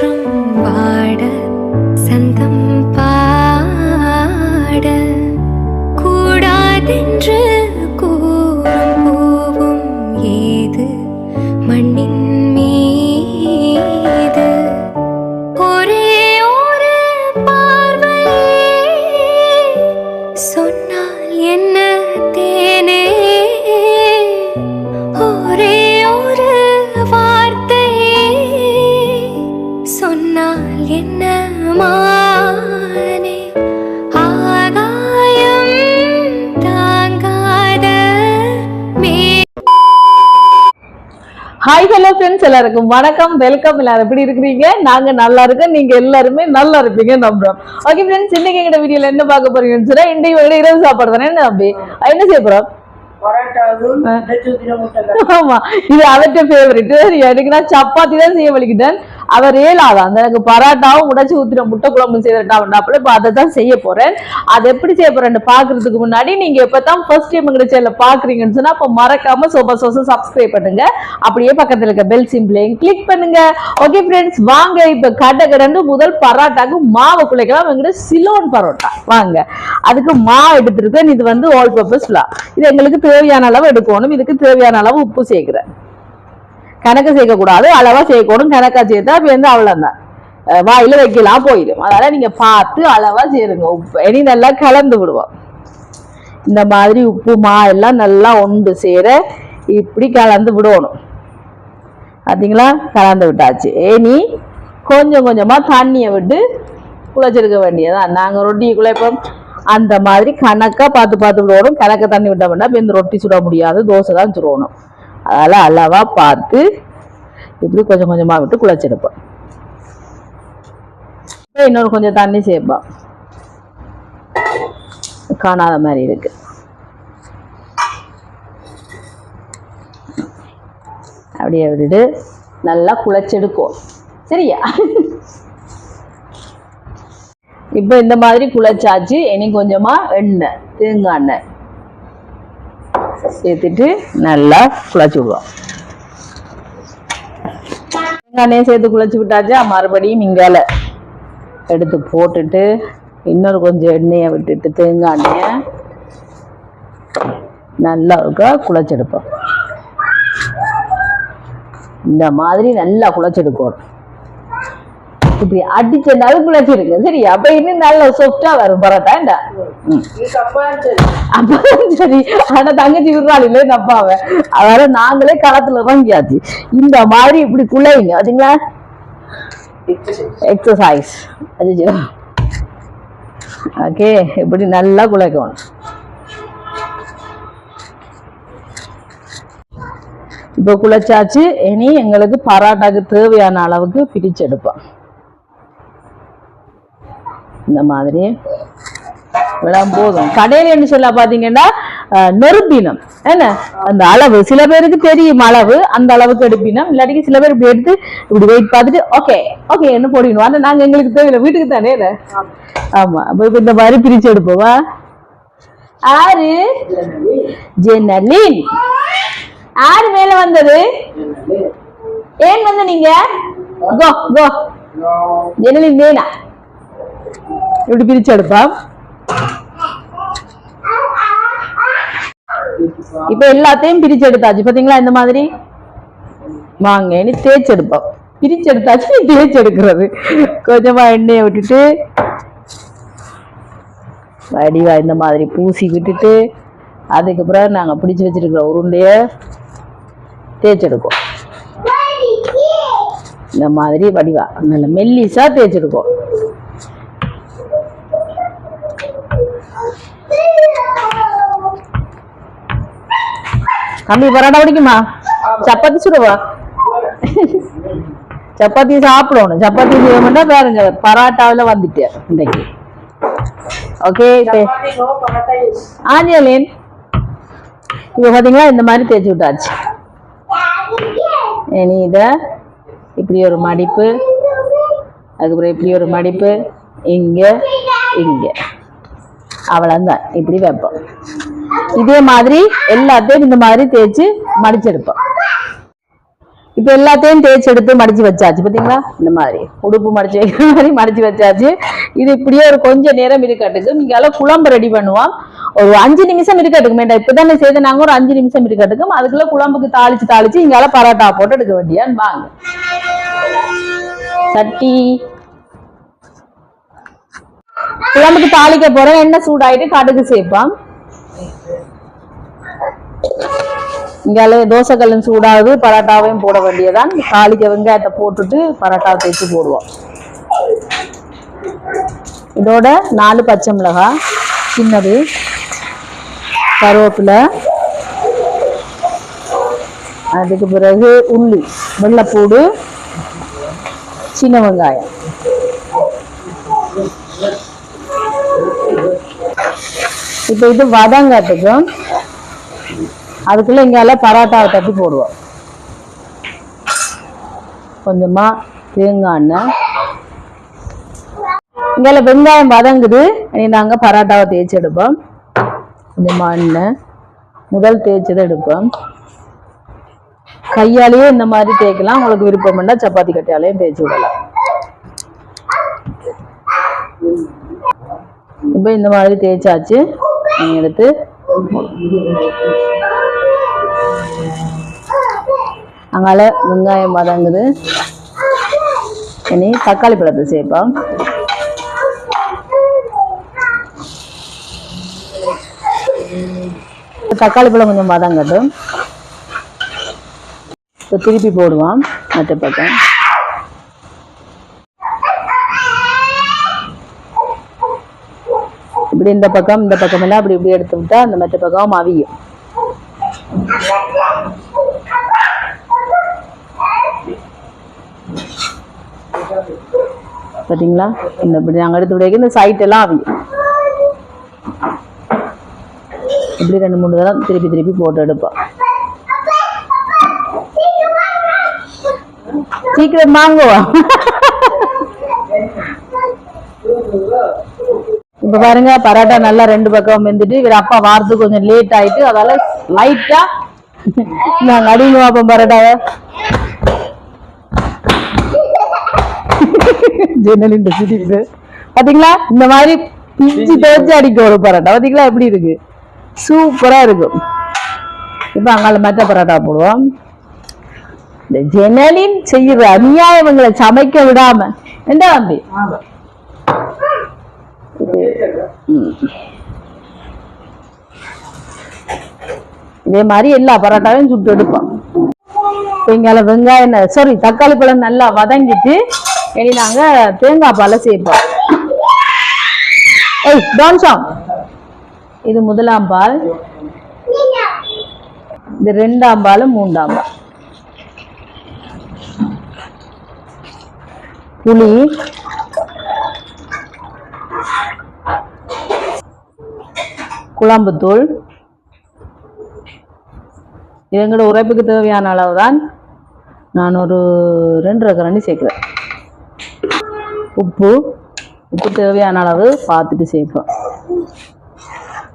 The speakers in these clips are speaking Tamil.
காற்றும் வாட சந்தம் பாட கூடாதென்று கூறும் பூவும் ஏது மண்ணின் மீது ஒரே ஒரு பார்வை சொன்னால் என்ன தேனே ஒரே ஒரு வார்த்தை சொன்னால் என்ன மானே ஆகாயம் தாங்காத ஹாய் ஹலோ ஃப்ரெண்ட்ஸ், எல்லாருக்கும் வணக்கம், வெல்கம். எல்லாரும் எப்படி இருக்கிறீங்க? நாங்க நல்லா இருக்கோம், நீங்க எல்லாருமே நல்லா இருப்பீங்க நம்புறோம். ஓகே ஃப்ரெண்ட்ஸ், இன்னைக்கு எங்க வீடியோல என்ன பார்க்க போறீங்கன்னு சொன்னா, இன்றைக்கு இரவு சாப்பாடு தானே. என்ன செய்ய போறோம்? ஆமா, இது அவர்கிட்ட ஃபேவரட். எனக்கு நான் சப்பாத்தி தான் செய்ய வலிக்கிட்டேன். அவர் ஏலாதான் அந்த எனக்கு பராட்டாவும் உடைச்சு ஊத்தின முட்டை குழம்பு செய்யறட்டாப்ல. இப்ப அதை தான் செய்ய போறேன். அதை எப்படி செய்ய போறேன்னு பாக்குறதுக்கு முன்னாடி நீங்க எப்பதான் ஃபர்ஸ்ட் டைம் எங்க சேனல்ல பாக்குறீங்கன்னு சொன்னா அப்ப மறக்காம சோபா சோசா சப்ஸ்கிரைப் பண்ணுங்க. அப்படியே பக்கத்துல இருக்க பெல் சிம்பிளையும் கிளிக் பண்ணுங்க. ஓகே ஃப்ரெண்ட்ஸ், வாங்க இப்ப கடந்து முதல் பராட்டாக்கு மாவு குழைக்கலாம். எங்கிட்ட சிலோன் பரோட்டா வாங்க. அதுக்கு மாவு எடுத்துருக்கேன். இது வந்து ஆல் பர்பஸ் ஃப்ளார். இது எங்களுக்கு தேவையான அளவு எடுக்கணும். இதுக்கு தேவையான அளவு உப்பு சேர்க்கிறேன். கணக்கு சேர்க்க கூடாது, அளவா சேர்க்கணும். கணக்கா சேர்த்தா அப்ப வந்து அவ்வளவுதான், வாயில வைக்கலாம் போயிடும். அதனால நீங்க பார்த்து அளவா சேருங்க. உப்பு இனி நல்லா கலந்து விடுவோம். இந்த மாதிரி உப்பு மா எல்லாம் நல்லா ஒன்று சேர இப்படி கலந்து விடணும். பார்த்தீங்களா? கலந்து விட்டாச்சு. இனி கொஞ்சம் கொஞ்சமா தண்ணியை விட்டு குழைச்சிருக்க வேண்டியதான். நாங்க ரொட்டி குழைப்போம். அந்த மாதிரி கணக்கா பார்த்து விடணும். கணக்க தண்ணி விட்ட வேண்டாம். இப்போ இந்த ரொட்டி சுட முடியாது, தோசை தான் சுடணும். அதனால அளவா பார்த்து இப்படி கொஞ்சம் கொஞ்சமா விட்டு குழைச்செடுப்போம். இன்னொரு கொஞ்சம் தண்ணி சேர்ப்போம். காணாத மாதிரி இருக்கு. அப்படியே விட்டுட்டு நல்லா குழைச்செடுக்கும். சரியா? இப்போ இந்த மாதிரி குழைச்சாச்சு. இனி கொஞ்சமா எண்ணெய், தேங்காய் எண்ணெய் சேர்த்துட்டு நல்லா குழைச்சி விடுவோம். தேங்காய் எண்ணெயை சேர்த்து குழைச்சி விட்டாச்சா, மறுபடியும் இங்கால எடுத்து போட்டுட்டு இன்னொரு கொஞ்சம் எண்ணெயை விட்டுட்டு தேங்காய் எண்ணெயை நல்லா இருக்கா குழைச்செடுப்போம். இந்த மாதிரி நல்லா குழைச்செடுக்கணும். இப்படி அடிச்சனாலும் குழைச்சிருங்க. சரி, அப்ப இன்னும் நல்ல சாஃப்டா வரும் பரோட்டா. சரி, ஆனா தங்கச்சி விடுறாள் நப்பாவ. அதனால நாங்களே களத்துல வாங்கியாச்சு. இந்த மாதிரி இப்படி குழைங்க. பாத்தீங்களா? எக்ஸசைஸ். ஓகே, இப்படி நல்லா குழைக்கணும். இப்ப குழைச்சாச்சு. இனி எங்களுக்கு பரோட்டாக்கு தேவையான அளவுக்கு பிரிச்செடுப்போம். இந்த மாதிரி விடாம போதும். கடையில என்ன சொல்ல பாத்தீங்கன்னா நெருப்பினம் என்ன அந்த அளவு சில பேருக்கு தெரியும் அளவு, அந்த அளவுக்கு எடுப்பினம். இல்லாட்டிக்கு சில பேர் இப்படி எடுத்து இப்படி வெயிட் பார்த்துட்டு ஓகே ஓகே என்ன போடணும். ஆனா நாங்க எங்களுக்கு தேவையில்லை, வீட்டுக்கு தானே. ஆமா, அப்ப இப்ப இந்த மாதிரி பிரிச்சு எடுப்போவா. ஆறு ஜெனலின். ஆறு மேல வந்தது. ஏன் வந்து நீங்க கோ கோ ஜெனலின் வேணா இப்படி பிரிச்சு எடுப்போம். இப்ப எல்லாத்தையும் பிரிச்சு எடுத்தாச்சு. பாத்தீங்களா? இந்த மாதிரி வாங்க. இனி தேய்ச்சி எடுப்போம். பிரிச்சு எடுத்தாச்சு, தேய்ச்சி எடுக்கிறது. கொஞ்சமா எண்ணெயை விட்டுட்டு வடிவா இந்த மாதிரி பூசி விட்டுட்டு அதுக்கப்புறம் நாங்க பிடிச்சு வச்சிருக்கிற உருண்டைய தேய்ச்சி எடுப்போம். இந்த மாதிரி வடிவா நல்ல மெல்லிசா தேய்ச்சி எடுப்போம். தம்பி பரோட்டா பிடிக்குமா? சப்பாத்தி சுடுவா? சப்பாத்தி சாப்பிடணும். சப்பாத்தி செய்யணும்னா பாருங்க, பரோட்டாவில வந்துட்டு இன்றைக்கு. ஓகே, ஆஞ்சலின் இப்ப பாத்தீங்களா? இந்த மாதிரி தேய்ச்சி விட்டாச்சு. இனி இத இப்படி ஒரு மடிப்பு, அதுக்கப்புறம் இப்படி ஒரு மடிப்பு, இங்க இங்க அவ்வளவுதான். இப்படி வைப்போம். இதே மாதிரி எல்லாத்தையும் இந்த மாதிரி தேய்ச்சி மடிச்செடுப்போம். இப்ப எல்லாத்தையும் தேய்ச்சி எடுத்து மடிச்சு வச்சாச்சு பாத்தீங்களா, இந்த மாதிரி உடுப்பு மடிச்சு வைக்கிற மாதிரி மடிச்சு வச்சாச்சு. இது இப்படியே ஒரு கொஞ்சம் நேரம் இருக்கட்டுக்கு. இங்கால குழம்பு ரெடி பண்ணுவோம். ஒரு 5 நிமிஷம் இருக்கட்டுக்கும். வேண்டாம் இப்பதானே செய்து நாங்க ஒரு 5 நிமிஷம் இருக்கட்டுக்கும். அதுக்குள்ள குழம்புக்கு தாளிச்சு இங்கால பரோட்டா போட்டு எடுக்க வேண்டியான்னு வாங்க. சட்டி குழம்புக்கு தாளிக்க போறேன். எண்ணெய் சூடாயிட்டு கடுகு சேர்ப்போம். இங்கால தோசை கல்லும் சூடாகுது. பரோட்டாவையும் போட வேண்டியதான். தாளிக்க வெங்காயத்தை போட்டுட்டு பரோட்டாவை தேய்ச்சி போடுவோம். இதோட 4 பச்சை மிளகாய் சின்னது, கருவேப்பிலை, அதுக்கு பிறகு உள்ளி, வெள்ளைப்பூடு, சின்ன வெங்காயம். இப்போ இது வதங்கட்டுக்கும். அதுக்குள்ள இங்கால பரோட்டாவை தட்டி போடுவோம். கொஞ்சமா தேங்காய் எண்ணெய். இங்கால வெங்காயம் வதங்குது. நாங்க பரோட்டாவை தேய்ச்சி எடுப்போம். கொஞ்சமா எண்ணெய் முதல் தேய்ச்சதை எடுப்போம். கையாலேயே இந்த மாதிரி தேய்க்கலாம். உங்களுக்கு விருப்பம் பண்ணா சப்பாத்தி கட்டையாலையும் தேய்ச்சி விடலாம். இப்போ இந்த மாதிரி தேய்ச்சாச்சு. எடுத்து அங்கால வெங்காயம் வதங்குது. இனி தக்காளி பழத்தை சேர்ப்போம். தக்காளி பழம் கொஞ்சம் வதங்கட்டும். திருப்பி போடுவோம் மற்ற பக்கம். இப்படி இந்த பக்கம் எல்லாம் அப்படி இப்படி எடுத்து விட்டா அந்த மற்ற பக்கம் அவியும். பாத்தீங்களா, இந்த இப்படி நாங்க எடுத்து விட இந்த சைட் எல்லாம் அவியும். இப்படி 2-3 தடவை திருப்பி போட்டு எடுப்போம். சீக்கிரம் வாங்குவா. இப்ப பாருங்க பரோட்டா நல்லா 2 பக்கம் வெந்துட்டு, இவர் அப்பா வாரத்துக்கு கொஞ்சம் லேட் ஆயிட்டு அதால லைட்டா நாங்க அடிங்க பார்ப்போம் பரோட்டாவை. ஜன்னலின் சிரிப்பு பாத்தீங்களா, இந்த மாதிரி பிஞ்சு தேய்ச்சி அடிக்க ஒரு பரோட்டா பாத்தீங்களா எப்படி இருக்கு, சூப்பரா இருக்கும். இப்ப அங்கால மற்ற பரோட்டா போடுவோம். இந்த ஜன்னலின் செய்யற அநியாயங்களை சமைக்க விடாம என்ன தம்பி. இதே மாதிரி எல்லா பரோட்டாவையும் சுட்டு எடுப்போம். இங்கால வெங்காயம் தக்காளி பழம் நல்லா வதங்கிட்டு இனி நாங்க தேங்காய் பாலை சேர்ப்போம். இது 1ஆம் பால், இது 2ஆம் பால், 3ஆம் பால். புளி, குழம்புத்தூள், இது எங்களோட உரைப்புக்கு தேவையான அளவு தான். நான் ஒரு 2 கரண்டி சேர்க்கிறேன். உப்பு தேவையான அளவு பார்த்துட்டு சேர்ப்போம்.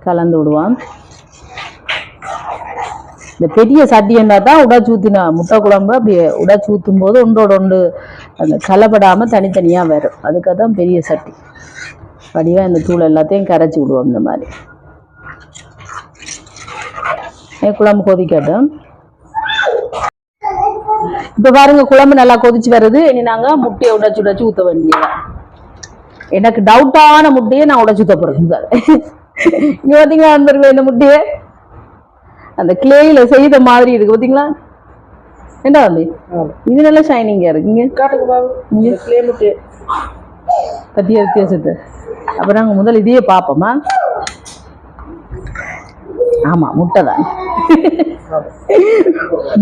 கலந்து விடுவோம். இந்த பெரிய சட்டி என்றா தான் உடைச்சு ஊற்றினா முட்டை குழம்பு அப்படியே உடைச்சு ஊற்றும் போது ஒன்றோட ஒன்று அந்த கலப்படாமல் தனித்தனியாக வரும். அதுக்காக தான் பெரிய சட்டி. வடிவாக இந்த தூள் எல்லாத்தையும் கரைச்சி விடுவோம். இந்த மாதிரி குழம்பு கொதிக்கட்டும். இப்ப பாருங்க குழம்பு நல்லா கொதிச்சு வருது. இனி நாங்க முட்டையை உடைச்சு ஊத்த வேண்டியதான். எனக்கு டவுட்டான முட்டையை நான் உடைச்சு ஊத்த போறேன். இங்க பாத்தீங்களா நண்பர்களே, இந்த முட்டையை அந்த கிளேயில செய்த மாதிரி இருக்கு பாத்தீங்களா. என்ன தம்பி இது நல்லா ஷைனிங்கா இருக்கு. இங்க கிளே முட்டை பத்திய வித்தியாசத்தை அப்ப நாங்க முதல் இதையே பார்ப்போமா. ஆமா முட்டைதான்,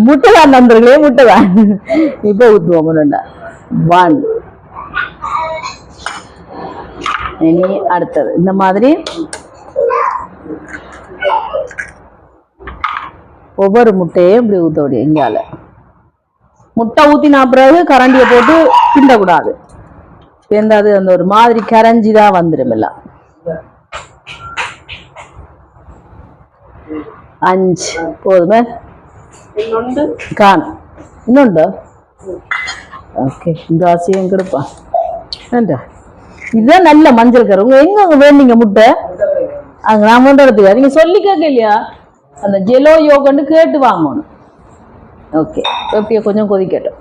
முட்டைதான் நண்பர்களே, முட்டைதான். இப்ப ஊத்துவோம். 1 இனி அடுத்தது இந்த மாதிரி ஒவ்வொரு முட்டையும் இப்படி ஊத்த முடியும். இங்கால முட்டை ஊத்தினா பிறகு கரண்டியை போட்டு கிண்டக்கூடாது. அது அந்த ஒரு மாதிரி கரைஞ்சிதான் வந்துடும் எல்லாம். 5 போதுமே காணும். இன்னொன்று ஓகே இந்த ஆசையும் கெடுப்பா ஏண்டா இதுதான் நல்ல மஞ்சள் கரு உங்க எங்க வேணுங்க முட்டை அங்க நான் கொண்டு வரதுக்கு நீங்க சொல்லி கேட்க இல்லையா அந்த ஜெலோ யோகன்னு கேட்டு வாங்கணும் ஓகே எப்படியோ கொஞ்சம் கொதிக்கட்டும்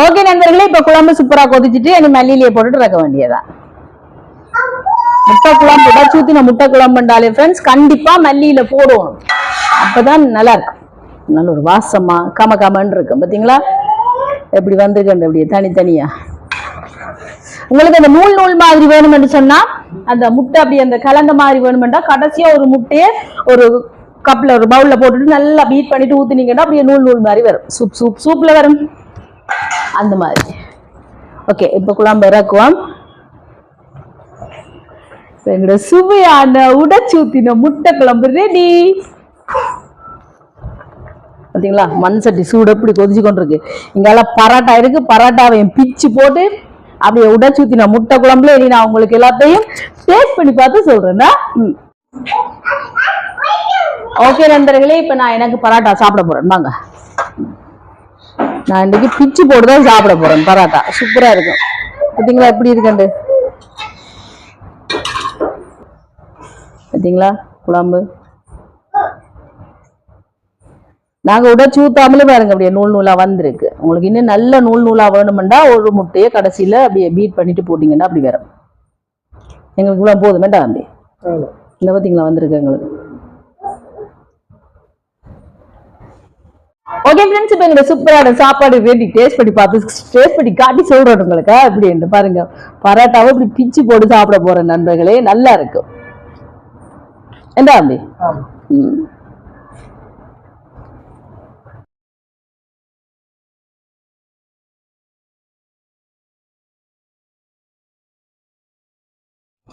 ஓகே நண்பர்களே இப்ப குழம்பு சூப்பரா கொதிச்சுட்டு இனி மல்லியிலேயே போட்டுட்டு வைக்க வேண்டியதான் முட்டை குழம்பு உடச்சூத்தின முட்டை குழம்புண்டாலே ஃப்ரெண்ட்ஸ் கண்டிப்பா மல்லியில போடணும் அப்பதான் நல்லா இருக்கும் நல்ல ஒரு வாசமா கமன்னு இருக்கும் பாத்தீங்களா எப்படி வந்திருக்கேன் அப்படியே தனித்தனியா உங்களுக்கு அந்த நூல் நூல் மாதிரி வேணும்னு சொன்னா அந்த முட்டை அப்படி அந்த கலந்த மாதிரி வேணுமெண்டா கடைசியா ஒரு முட்டையை ஒரு கப்ல ஒரு பவுல்ல போட்டுட்டு நல்லா பீட் பண்ணிட்டு ஊத்துனீங்கன்னா அப்படியே நூல் நூல் மாதிரி வரும் சூப்ல வரும் அந்த மாதிரி ஓகே இப்ப குழம்பு இறக்குவோம் எங்களோட சுவையான உடைச்சூத்தின முட்டை குழம்பு ரெடி பாத்தீங்களா மண் சட்டி சூடு எப்படி கொதிச்சு கொண்டிருக்கு இங்கெல்லாம் பராட்டா இருக்கு பராட்டாவையும் பிச்சு போட்டு அப்படியே உடைச்சூத்தின முட்டை குழம்புல இனி நான் உங்களுக்கு எல்லாத்தையும் டேஸ்ட் பண்ணி பார்த்து சொல்றேன்னா ஓகே நண்பர்களே இப்ப நான் எனக்கு பராட்டா சாப்பிட போறேன் வாங்க நான் இன்னைக்கு பிச்சு போட்டுதான் சாப்பிட போறேன் பராட்டா சூப்பரா இருக்கும் பாத்தீங்களா எப்படி இருக்குண்டு பாத்தீங்களா குழம்பு நாங்க உடைச்சு ஊத்தாமலே பாருங்க அப்படியே நூல் நூலா வந்திருக்கு உங்களுக்கு இன்னும் நல்ல நூல் நூலா வேணுமெண்டா ஒரு முட்டையை கடைசியில அப்படியே பீட் பண்ணிட்டு போட்டீங்கன்னா அப்படி வரும் எங்களுக்கு இவ்வளவு போதும் வேண்டாம் தம்பி இந்த பாத்தீங்களா வந்திருக்கு எங்களுக்கு ஓகே ஃப்ரெண்ட்ஸ் இப்போ எங்க சூப்பரான சாப்பாடு ரெடி டேஸ்ட் பண்ணி காட்டி சொல்றேன் உங்களுக்கு அப்படின்னு பாருங்க பரோட்டாவை இப்படி பிச்சு போட்டு சாப்பிட போறேன் நண்பர்களே நல்லா இருக்கும் என்ன தம்பி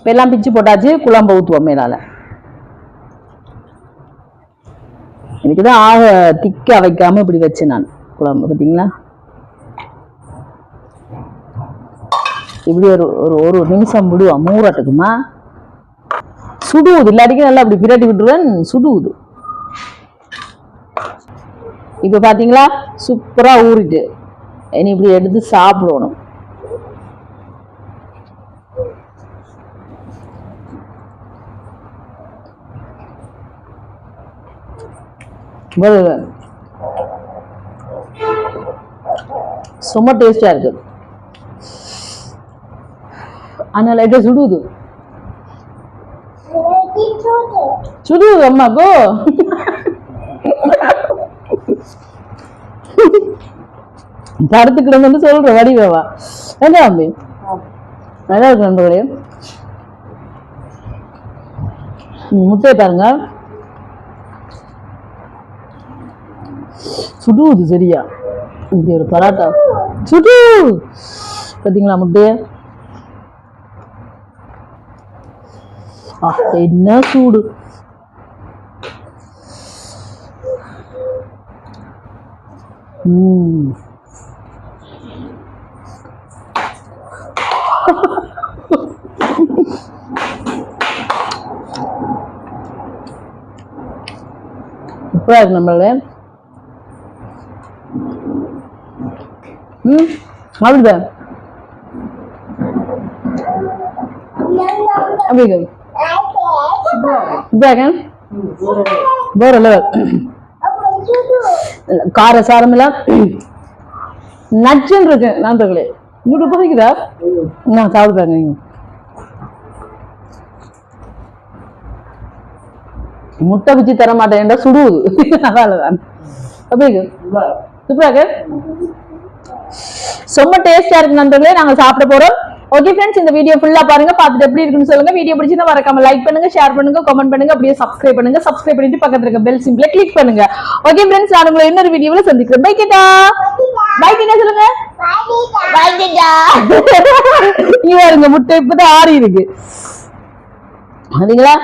எல்லாம் பிச்சு போட்டாச்சு குழம்பு ஊற்றுவோம் மேலால எனக்குதான் ஆக திக்கா வைக்காம இப்படி வச்சேன் நான் குழம்பு பார்த்தீங்களா இப்படி ஒரு நிமிஷம் விடுவோம் மூறட்டுக்குமா சுடுவுது இல்லாட்டிக்கு நல்லா அப்படி பிரட்டி விட்டுருவேன் சுடுவுது இப்ப பாத்தீங்களா சூப்பரா ஊறிட்டு இனி இப்படி எடுத்து சாப்பிடணும் சும்மா டேஸ்டா இருக்கு ஆனா லைட்டா சுடுது அம்மா கோ படுத்துக்கிட்டு சொல்ற வடிவேவா என்ன தம்பி நல்லா இருக்கு நண்பர்களே முட்டையை பாருங்க சுடுவது சரியா இப்படி ஒரு பராட்டா சுடு பாத்தீங்களா முட்டைய என்ன சூடு இப்ப நம்மள அப்படிதான் அப்படி வேற லெவல் கார சாரம் எல்லாம் நச்சுன்னு இருக்கு நண்பர்களே உங்களுக்கு பிடிக்குதா நான் சாப்பிடுறாங்க நீங்க முட்டை பிச்சு தர மாட்டேன் சுடுவது அதான் அப்படி சூப்பராக ரொம்ப டேஸ்டா இருக்கு நண்பர்களே நாங்க சாப்பிட போறோம் ஓகே ஃப்ரெண்ட்ஸ் இந்த வீடியோ ஃபுல்லா பாருங்க பார்த்துட்டு எப்படி இருக்குன்னு சொல்லுங்க வீடியோ பிடிச்சிருந்தா மறக்காம லைக் பண்ணுங்க ஷேர் பண்ணுங்க கமெண்ட் பண்ணுங்க அப்படியே சப்ஸ்கிரைப் பண்ணிட்டு பக்கத்துல இருக்க பெல் சிம்பிளை கிளிக் பண்ணுங்க ஓகே ஃப்ரெண்ட்ஸ் நான் உங்களை இன்னொரு வீடியோல சந்திக்கிறேன் பை கேட்டா பை கேட்டா சொல்லுங்க பை கேட்டா இங்க முட்டை இப்பதான் ஆறி இருக்கு பாத்தீங்களா